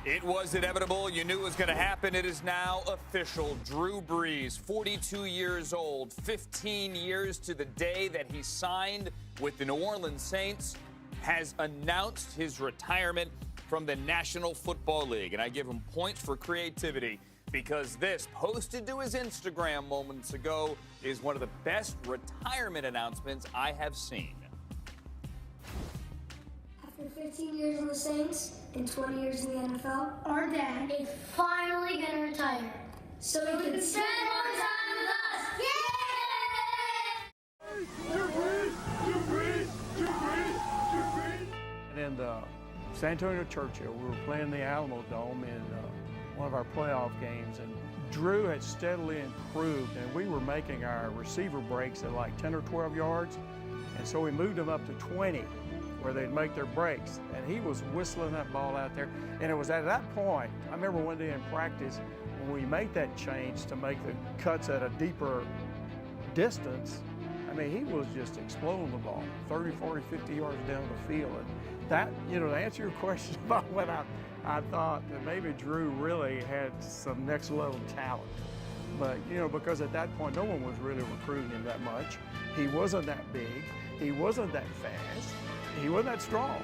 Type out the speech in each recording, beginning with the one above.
It was inevitable. You knew it was going to happen. It is now official. Drew Brees, 42 years old, 15 years to the day that he signed with the New Orleans Saints, has announced his retirement from the National Football League. And I give him points for creativity because this, posted to his Instagram moments ago, is one of the best retirement announcements I have seen. After 15 years in the Saints and 20 years in the NFL, our dad is finally going to retire. So he can spend more time with us. Yeah! And San Antonio Churchill, we were playing the Alamo Dome in one of our playoff games, and Drew had steadily improved, and we were making our receiver breaks at like 10 or 12 yards, and so we moved him up to 20. Where they'd make their breaks, and he was whistling that ball out there. And it was at that point, I remember one day in practice, when we made that change to make the cuts at a deeper distance, I mean, he was just exploding the ball, 30, 40, 50 yards down the field. And that, you know, to answer your question about what I thought that maybe Drew really had some next level talent. But, you know, because at that point, no one was really recruiting him that much. He wasn't that big. He wasn't that fast. He wasn't that strong,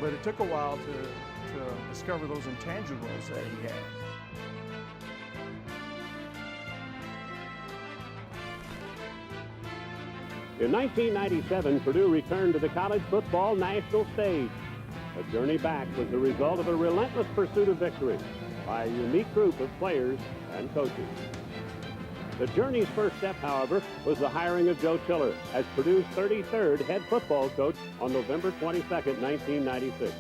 but it took a while to discover those intangibles that he had. In 1997, Purdue returned to the college football national stage. The journey back was the result of a relentless pursuit of victory by a unique group of players and coaches. The journey's first step, however, was the hiring of Joe Tiller as Purdue's 33rd head football coach on November 22nd, 1996.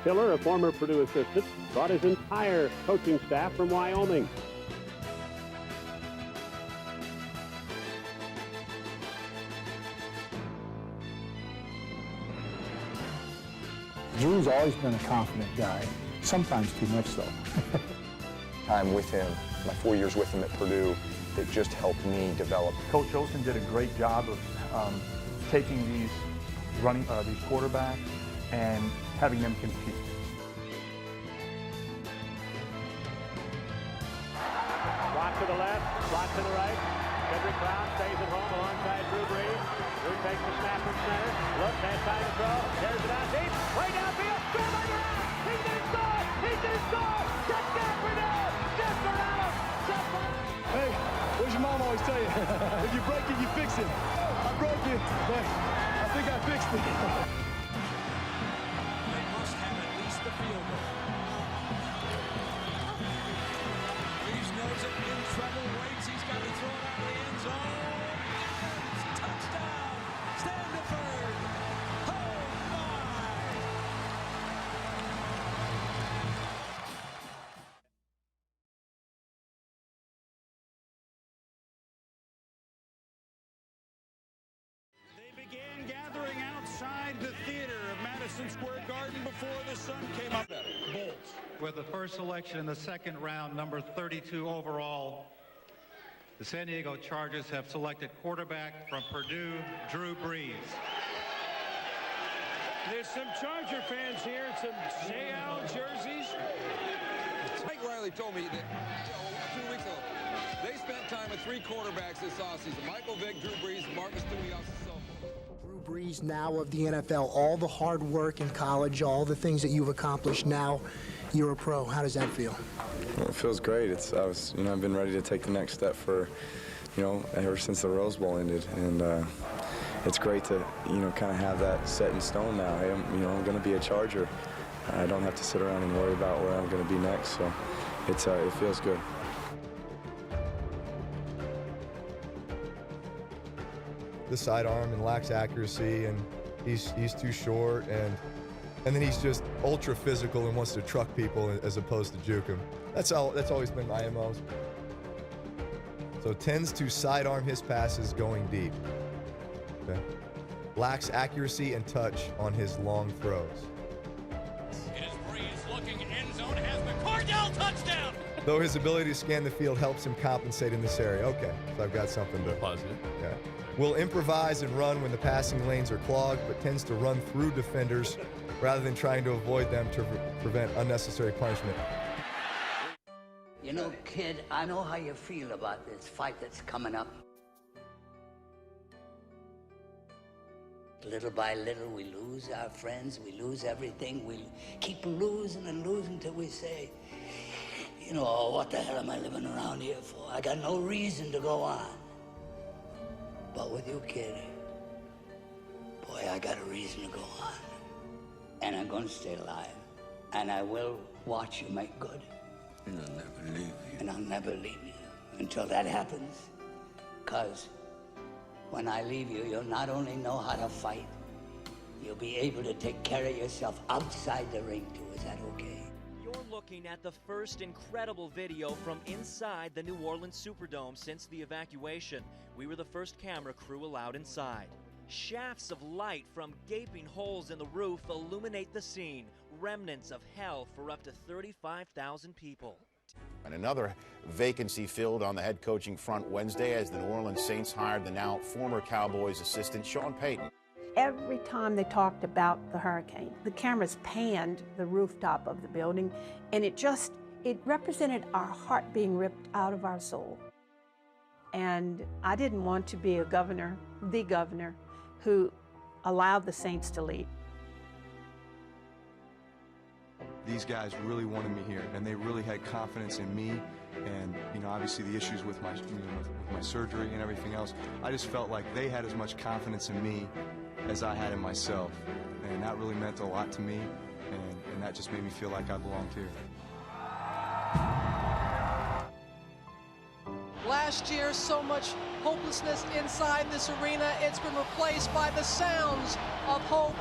Tiller, a former Purdue assistant, brought his entire coaching staff from Wyoming. Drew's always been a confident guy, sometimes too much so. Time with him, my 4 years with him at Purdue, it just helped me develop. Coach Olsen did a great job of taking these quarterbacks and having them compete. Block to the left, block to the right. Cedric Brown stays at home alongside Drew Brees. Drew takes the snap from center. Looks, has time to throw. There's it out deep. Way downfield. Score right around. He's going to score. He's going to score. Touchdown Purdue. Just around. Hey, what's your mom always tell you? If you break it, you fix it. I broke it, but I think I fixed it. They must have at least the field goal. Brees knows it, in trouble, waits, he's got to throw it out of the end zone. Touchdown, Standiford. Oh, my. Began gathering outside the theater of Madison Square Garden before the sun came up. Bulls. With the first selection in the second round, number 32 overall, the San Diego Chargers have selected quarterback from Purdue, Drew Brees. There's some Charger fans here, some J.L. jerseys. Mike Riley told me that 2 weeks ago, they spent time with 3 quarterbacks this offseason. Michael Vick, Drew Brees, Marcus Tuios. Drew Brees, now of the NFL, all the hard work in college, all the things that you've accomplished, now you're a pro. How does that feel? Well, it feels great. I've been ready to take the next step for, ever since the Rose Bowl ended, and it's great to, kind of have that set in stone now. I'm going to be a Charger. I don't have to sit around and worry about where I'm going to be next, so it feels good. The sidearm and lacks accuracy, and he's too short, and then he's just ultra physical and wants to truck people as opposed to juke them. That's always been my MO. So tends to sidearm his passes going deep. Okay. Lacks accuracy and touch on his long throws. It is Brees looking, end zone, has McCardell, touchdown! Though his ability to scan the field helps him compensate in this area. Okay, so I've got something to... Positive. Okay. Will improvise and run when the passing lanes are clogged, but tends to run through defenders rather than trying to avoid them to prevent unnecessary punishment. You know, kid, I know how you feel about this fight that's coming up. Little by little, we lose our friends, we lose everything. We keep losing and losing till we say, you know, oh, what the hell am I living around here for? I got no reason to go on. But with you, kid, boy, I got a reason to go on. And I'm going to stay alive. And I will watch you make good. And I'll never leave you. And I'll never leave you until that happens. Because when I leave you, you'll not only know how to fight, you'll be able to take care of yourself outside the ring, too. Is that okay? You're looking at the first incredible video from inside the New Orleans Superdome since the evacuation. We were the first camera crew allowed inside. Shafts of light from gaping holes in the roof illuminate the scene. Remnants of hell for up to 35,000 people. And another vacancy filled on the head coaching front Wednesday as the New Orleans Saints hired the now former Cowboys assistant Sean Payton. Every time they talked about the hurricane, the cameras panned the rooftop of the building, and it represented our heart being ripped out of our soul. And I didn't want to be the governor who allowed the Saints to lead. These guys really wanted me here, and they really had confidence in me. And you know, obviously the issues with my, with my surgery and everything else, I just felt like they had as much confidence in me as I had in myself, and that really meant a lot to me, and that just made me feel like I belonged here. Last year, so much hopelessness inside this arena, it's been replaced by the sounds of hope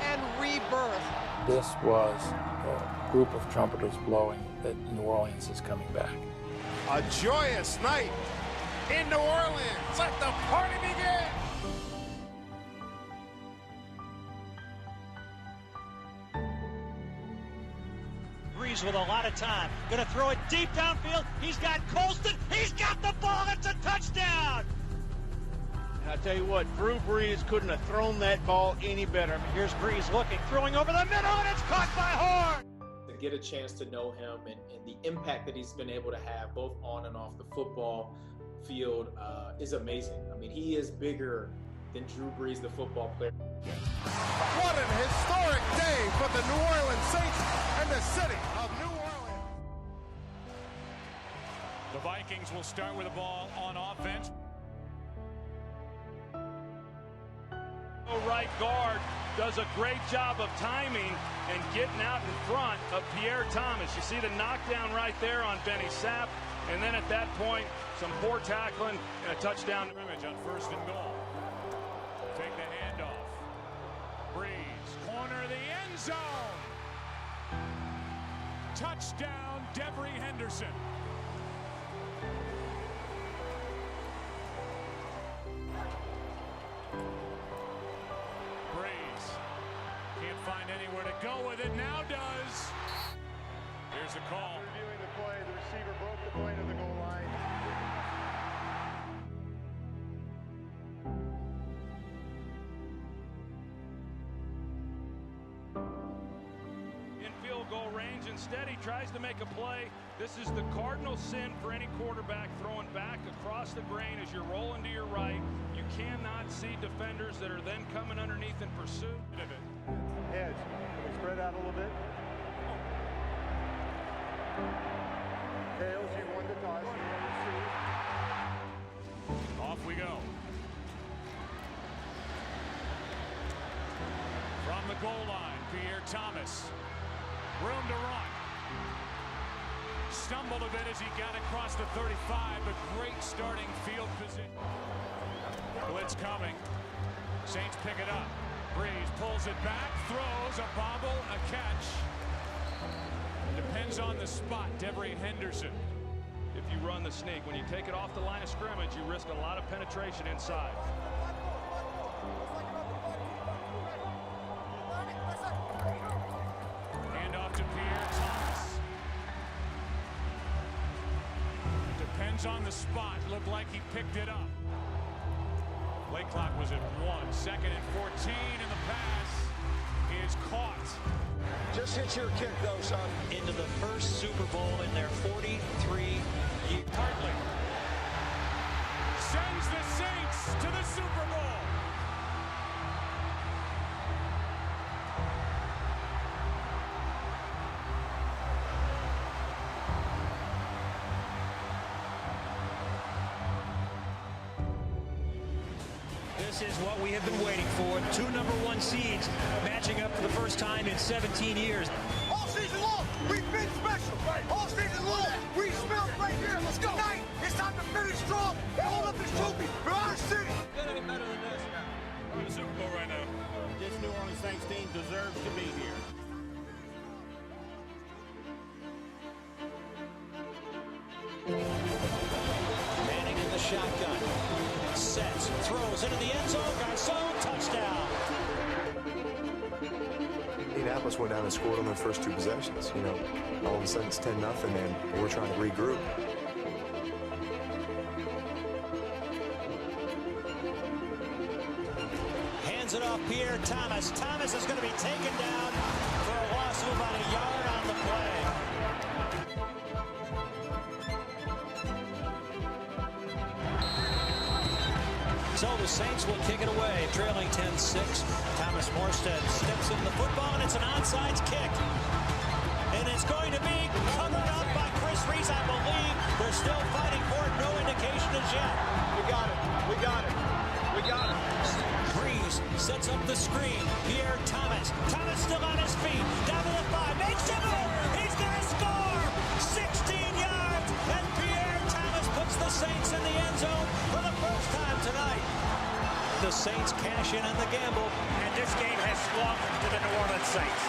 and rebirth. This was a group of trumpeters blowing that New Orleans is coming back. A joyous night in New Orleans. Let the party begin. Brees with a lot of time. Gonna throw it deep downfield. He's got Colston. He's got the ball. It's a touchdown. I tell you what, Drew Brees couldn't have thrown that ball any better. Here's Brees looking, throwing over the middle, and it's caught by Horn. To get a chance to know him and the impact that he's been able to have both on and off the football field is amazing. I mean, he is bigger than Drew Brees, the football player. What an historic day for the New Orleans Saints and the city of New Orleans. The Vikings will start with the ball on offense. Right guard does a great job of timing and getting out in front of Pierre Thomas. You see the knockdown right there on Benny Sapp, and then at that point, some poor tackling and a touchdown. Scrimmage on 1st and goal. Take the handoff. Brees, corner of the end zone. Touchdown, Devery Henderson. Can't find anywhere to go with it, now does. Here's the call. Reviewing the play, the receiver broke the play to the goal line. In field goal range, instead he tries to make a play. This is the cardinal sin for any quarterback, throwing back across the grain as you're rolling to your right. You cannot see defenders that are then coming underneath in pursuit of it. Edge, can we spread out a little bit? Tails, you won the toss. Off we go. From the goal line, Pierre Thomas. Room to run. Stumbled a bit as he got across the 35, but great starting field position. Blitz coming. Saints pick it up. Brees pulls it back, throws, a bobble, a catch. Depends on the spot, Devery Henderson. If you run the sneak, when you take it off the line of scrimmage, you risk a lot of penetration inside. Hand off to Pierre Thomas. Depends on the spot. Looked like he picked it up. Play clock was at 1. 2nd and 14, and the pass is It's caught. Just hit your kick, though, son. Into the first Super Bowl in their 43 years. Hartley sends the Saints to the Super Bowl. This is what we have been waiting for. 2 #1 seeds matching up for the first time in 17 years. All season long, we've been special. All season long, we smelled right here. Let's go. Tonight, it's time to finish strong and hold up this trophy for our city. Gonna get better than this, guy. We're in the Super Bowl right now. This New Orleans Saints team deserves to be here. Manning in the shotgun. Sets, throws into the end zone. Garcon, touchdown. Indianapolis went down and scored on their first 2 possessions. You know, all of a sudden it's 10-0, and we're trying to regroup. Hands it off Pierre Thomas. Thomas is going to be taken down for a loss of about a yard on the play. So the Saints will kick it away, trailing 10-6. Thomas Morstead steps into the football, and it's an onside kick. And it's going to be covered up by Chris Brees, I believe. They're still fighting for it. No indication as yet. We got it. We got it. We got it. Brees sets up the screen. Pierre Thomas. Thomas still on his feet. Down to the 5. Makes it move. He's going to score. 16 yards. And Pierre Thomas puts the Saints in the end zone for the first time tonight. The Saints cash in on the gamble. And this game has swung to the New Orleans Saints.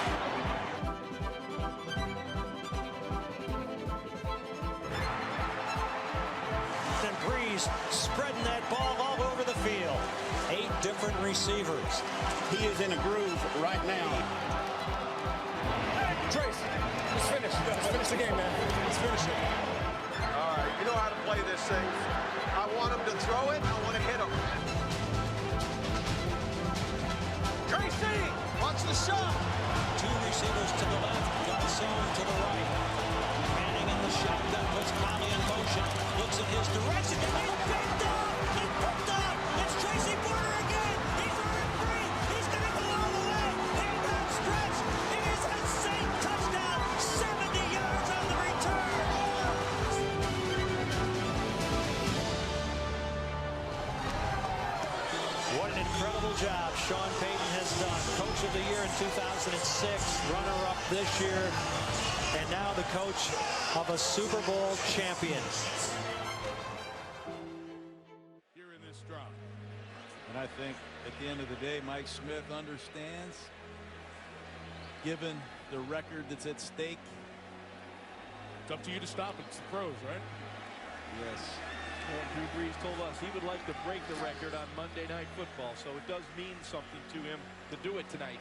And Brees spreading that ball all over the field. 8 different receivers. He is in a groove right now. Trace, let's finish. Let's finish the game, man. Let's finish it. All right, you know how to play this thing. I want him to throw it. I want to hit him. Tracy, watch the shot. 2 receivers to the left, Garcon to the right. Manning in the shotgun, puts Conley in motion, looks in his direction, and he's picked up! He's picked up! It's Tracy Porter again! He's running free! He's going to go all the way! They're down stretch! It is a Saint touchdown! 70 yards on the return! What an incredible job Sean Payton has done. Coach of the year in 2006, runner-up this year, and now the coach of a Super Bowl champion. Here in this drop. And I think at the end of the day, Mike Smith understands, given the record that's at stake. It's up to you to stop it. It's the pros, right? Yes. Well, Drew Brees told us he would like to break the record on Monday Night Football, so it does mean something to him to do it tonight.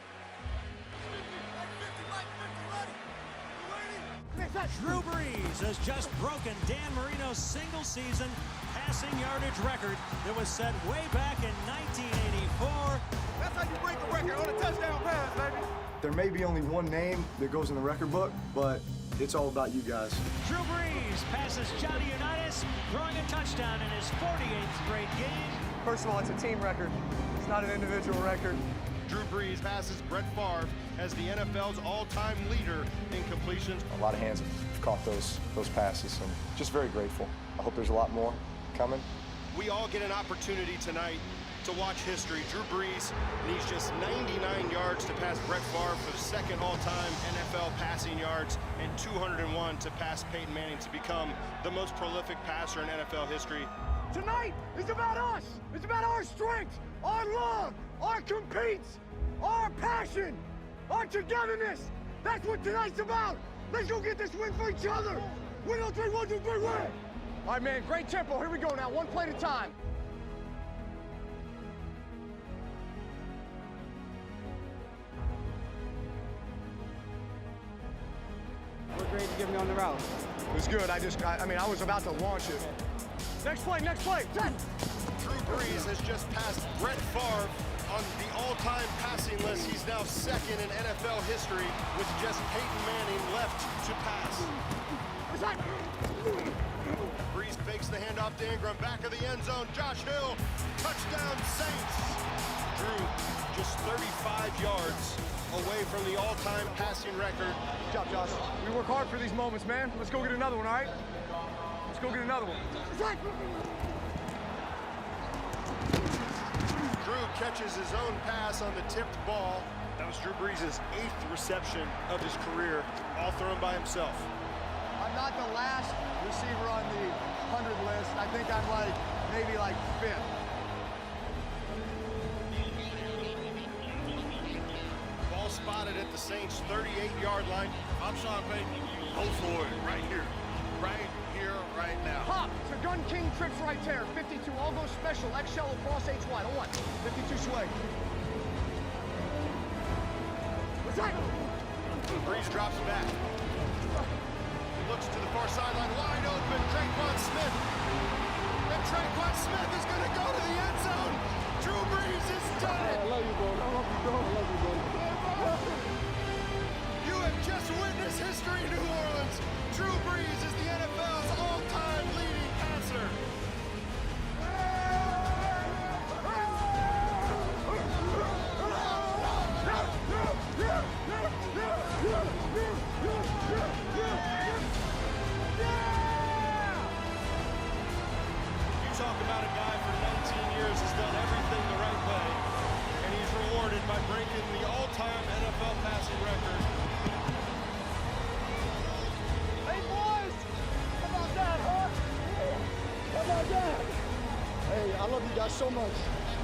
Drew Brees has just broken Dan Marino's single-season passing yardage record that was set way back in 1984. That's how you break the record on a touchdown pass, baby. There may be only one name that goes in the record book, but it's all about you guys. Drew Brees passes Johnny Unitas, throwing a touchdown in his 48th straight game. First of all, it's a team record. It's not an individual record. Drew Brees passes Brett Favre as the NFL's all-time leader in completions. A lot of hands have caught those passes, and just very grateful. I hope there's a lot more coming. We all get an opportunity tonight to watch history. Drew Brees needs just 99 yards to pass Brett Favre for the second all-time NFL passing yards and 201 to pass Peyton Manning to become the most prolific passer in NFL history. Tonight is about us. It's about our strength, our love, our competes, our passion, our togetherness. That's what tonight's about. Let's go get this win for each other. Win on 3, 1, 2, 3, win. All right, man, great tempo. Here we go now, one play at a time. What grade you give me on the route? It was good. I was about to launch it. Next play, 10. Drew Brees has just passed Brett Favre On the all-time passing list, he's now second in NFL history with just Peyton Manning left to pass. Brees fakes the handoff to Ingram, back of the end zone. Josh Hill, touchdown Saints. Drew just 35 yards away from the all-time passing record. Good job, Josh. We work hard for these moments, man. Let's go get another one, all right? Let's go get another one. Drew catches his own pass on the tipped ball. That was Drew Brees' 8th reception of his career, all thrown by himself. I'm not the last receiver on the 100 list. I think I'm maybe 5th. Ball spotted at the Saints' 38-yard line. I'm Sean Payton. Go for it right here. Right here, right now. Pop to Gun King trips right there. 52, all go special. X shallow cross H wide. On 52 sway. What's that? Brees drops back. He looks to the far sideline, wide open. Traquan Smith. And Traquan Smith is going to go to the end zone. Drew Brees has done it. I love you, bro. I love you, bro. I love you, bro. You have just witnessed history in New Orleans. Drew Brees is the NFL's all-time leading passer. You talk about a guy for 19 years has done everything the right way, and he's rewarded by breaking the all-time NFL passing record. Hey, boys! How about that, huh? How about that? Hey, I love you guys so much.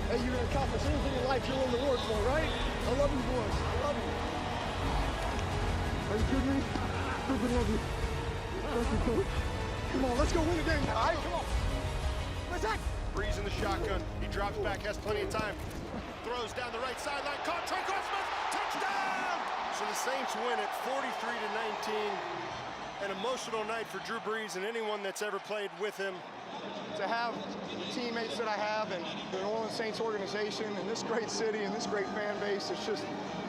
Hey, you're going to accomplish anything in life you're willing to work for, right? I love you, boys. I love you. Are you kidding me? I love you. Thank you, coach. Come on, let's go win the game now, all right? Come on. Let's act. Brees in the shotgun. He drops back, has plenty of time. Throws down the right sideline. Caught Traquan Smith. Touchdown! So the Saints win it 43-19. An emotional night for Drew Brees and anyone that's ever played with him. To have the teammates that I have and the New Orleans Saints organization and this great city and this great fan base, it's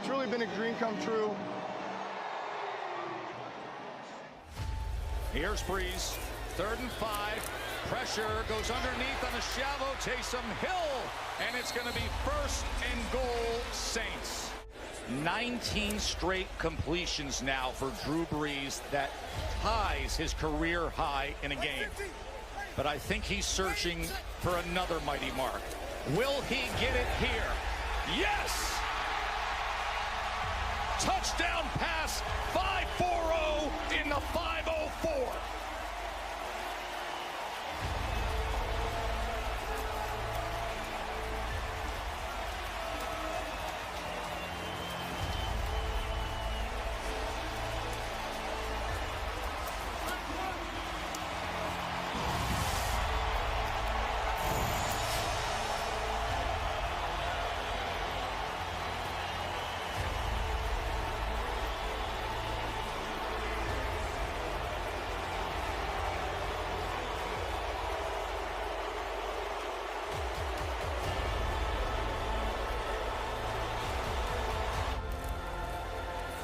really been a dream come true. Here's Brees, 3rd and 5. Pressure goes underneath on the shallow. Taysom Hill, and it's going to be 1st and goal Saints. 19 straight completions now for Drew Brees. That ties his career high in a game. But I think he's searching for another mighty mark. Will he get it here? Yes! Touchdown pass, 5-4-0 in the 5-0-4.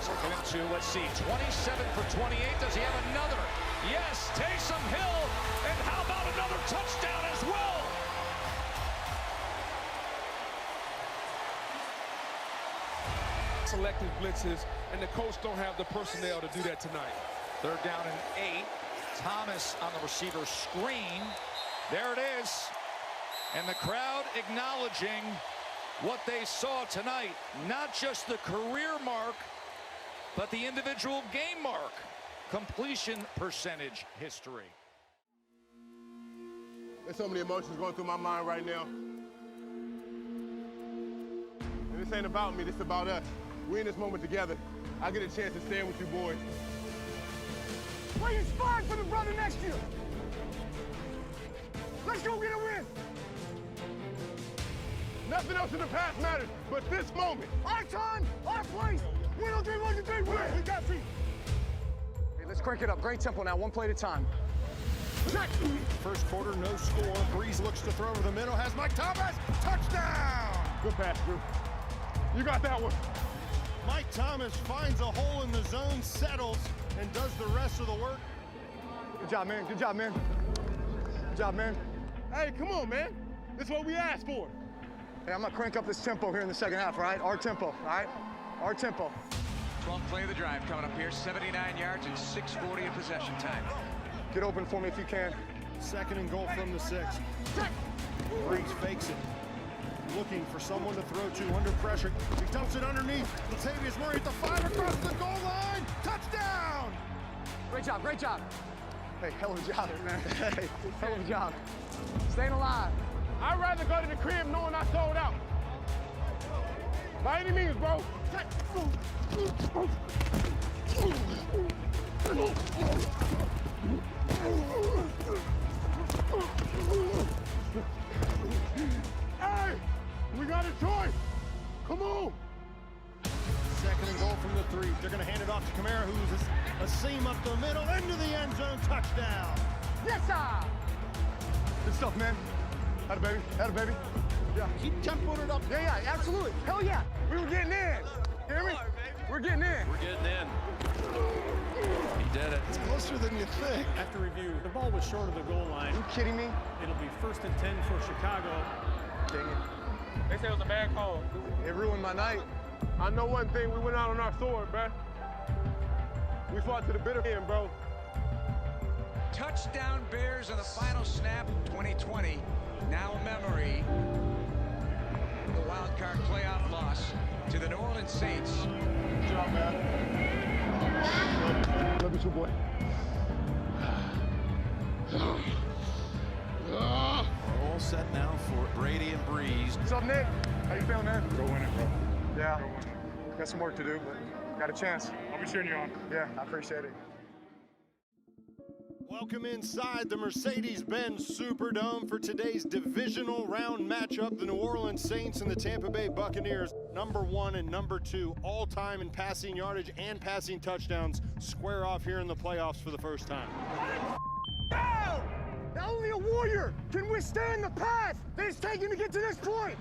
Second and 2, let's see, 27 for 28. Does he have another? Yes, Taysom Hill, and how about another touchdown as well? Selective blitzes, and the coach don't have the personnel to do that tonight. 3rd down and 8. Thomas on the receiver screen. There it is. And the crowd acknowledging what they saw tonight. Not just the career mark, but the individual game mark. Completion percentage history. There's so many emotions going through my mind right now. And this ain't about me, this is about us. We're in this moment together. I get a chance to stand with you boys. Well, you sparred for the brother next year. Let's go get a win. Nothing else in the past matters, but this moment. Our time, our place. Win on 3, 1, 2, 3, win. We got feet. Hey, let's crank it up. Great tempo now, one play at a time. First quarter, no score. Brees looks to throw over the middle. Has Mike Thomas. Touchdown! Good pass, Drew. You got that one. Mike Thomas finds a hole in the zone, settles, and does the rest of the work. Good job, man. Good job, man. Good job, man. Hey, come on, man. This is what we asked for. Hey, I'm gonna crank up this tempo here in the second half, all right? Our tempo, all right? Our tempo. 12th play of the drive coming up here, 79 yards and 6:40 of possession time. Get open for me if you can. 2nd and goal from the 6. Brees fakes it. Looking for someone to throw to under pressure. He dumps it underneath. Latavius Murray at the 5 across the goal line. Touchdown! Great job, great job. Hey, hell of a job, man. Hey, hell of a job. Staying alive. I'd rather go to the crib knowing I sold out. By any means, bro. Hey, we got a choice. Come on. 2nd and goal from the 3. They're going to hand it off to Kamara, who's a seam up the middle, into the end zone. Touchdown. Yes, sir. Good stuff, man. Had a baby. Had a baby. Yeah. Keep tempoing it up. Yeah, absolutely. Hell yeah. We were getting in. You hear me? We're getting in. We're getting in. He did it. It's closer than you think. After review, the ball was short of the goal line. Are you kidding me? It'll be 1st and 10 for Chicago. Dang it. They said it was a bad call. It ruined my night. I know one thing, we went out on our sword, man. We fought to the bitter end, bro. Touchdown Bears on the final snap, 2020. Now a memory. The wild card playoff loss to the New Orleans Saints. Good job, man. Love you too, boy. All set now for Brady and Brees. What's up, Nick? How you feeling, man? Go win it, bro. Yeah. Go win it. Got some work to do, but got a chance. I'll be cheering you on. Yeah, I appreciate it. Welcome inside the Mercedes-Benz Superdome for today's divisional round matchup. The New Orleans Saints and the Tampa Bay Buccaneers, number 1 and number 2 all-time in passing yardage and passing touchdowns, square off here in the playoffs for the first time. Now only a warrior can withstand the path that it's taken to get to this point.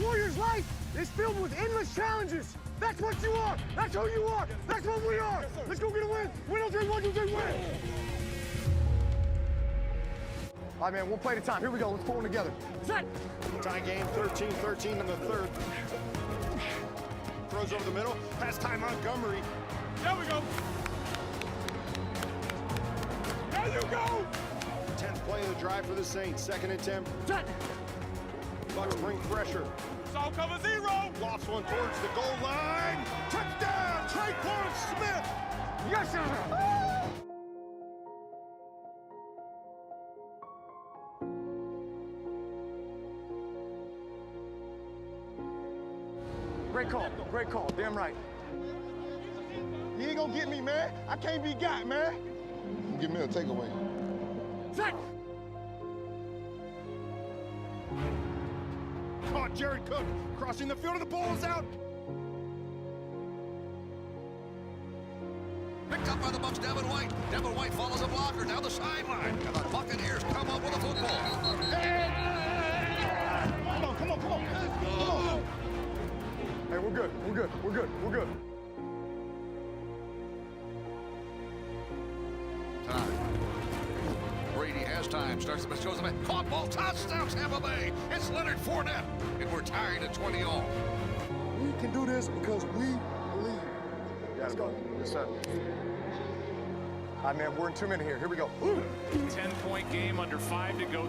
Warrior's life is filled with endless challenges. That's what you are. That's who you are. That's what we are. Let's go get a win. Win on 3, 1, 2, 3, win. All right, man, one play at a time. Here we go. Let's pull them together. Set. Tie game, 13-13 in the 3rd. Throws over the middle. Pass time Montgomery. There we go. There you go. 10th play of the drive for the Saints. 2nd and 10. Set. Bucks bring pressure. Saw cover 0. Lost one towards the goal line. Touchdown, Traquan Smith. Yes, sir. Great call. Great call. Damn right. You ain't gonna get me, man. I can't be got, man. Give me a takeaway. Set. Caught Jared Cook crossing the field, and the ball is out. Picked up by the Bucks, Devin White. Devin White follows a blocker down the sideline. And the Buccaneers come up with a football. Come on. Hey, we're good. We're good. Time. Brady has time. Starts the shows the caught ball. Touchdown, Tampa Bay. It's Leonard Fournette. And we're tied at 20 all. We can do this because we believe. Yeah, let's go. Yes, sir. All right, man, we're in 2 minutes here. Here we go. 10-point game, under 5 to go.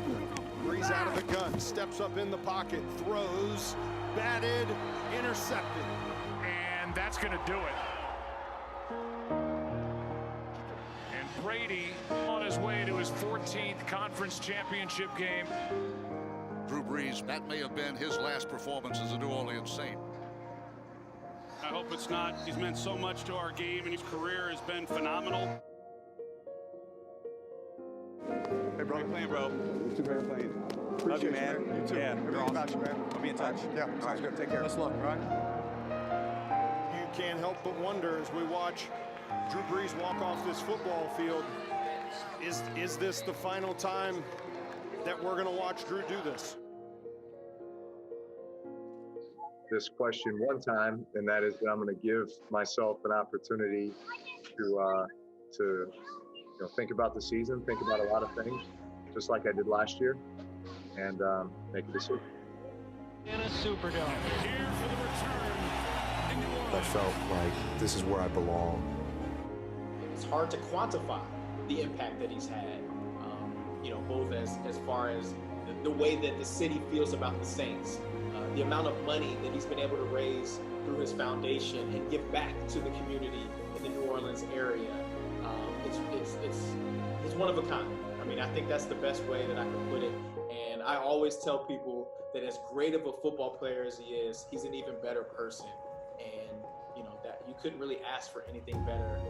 Brees out of the gun, steps up in the pocket, throws, batted, intercepted. And that's going to do it. And Brady on his way to his 14th conference championship game. Drew Brees, that may have been his last performance as a New Orleans Saint. I hope it's not. He's meant so much to our game, and his career has been phenomenal. Hey, bro. Great playing, bro. You too, man. Playing. Love you, man. You too. Yeah, You're awesome. About you, man. I'll be in touch. Yeah, sounds good. Take care. Best luck. All right. You can't help but wonder as we watch Drew Brees walk off this football field, is this the final time that we're going to watch Drew do this? This question one time, and that is that I'm going to give myself an opportunity to think about the season, think about a lot of things, just like I did last year, and make a decision. In a Superdome. I felt like this is where I belong. It's hard to quantify the impact that he's had, both as far as the way that the city feels about the Saints, the amount of money that he's been able to raise through his foundation and give back to the community in the New Orleans area. He's one of a kind. I mean, I think that's the best way that I can put it. And I always tell people that as great of a football player as he is, he's an even better person. And, that you couldn't really ask for anything better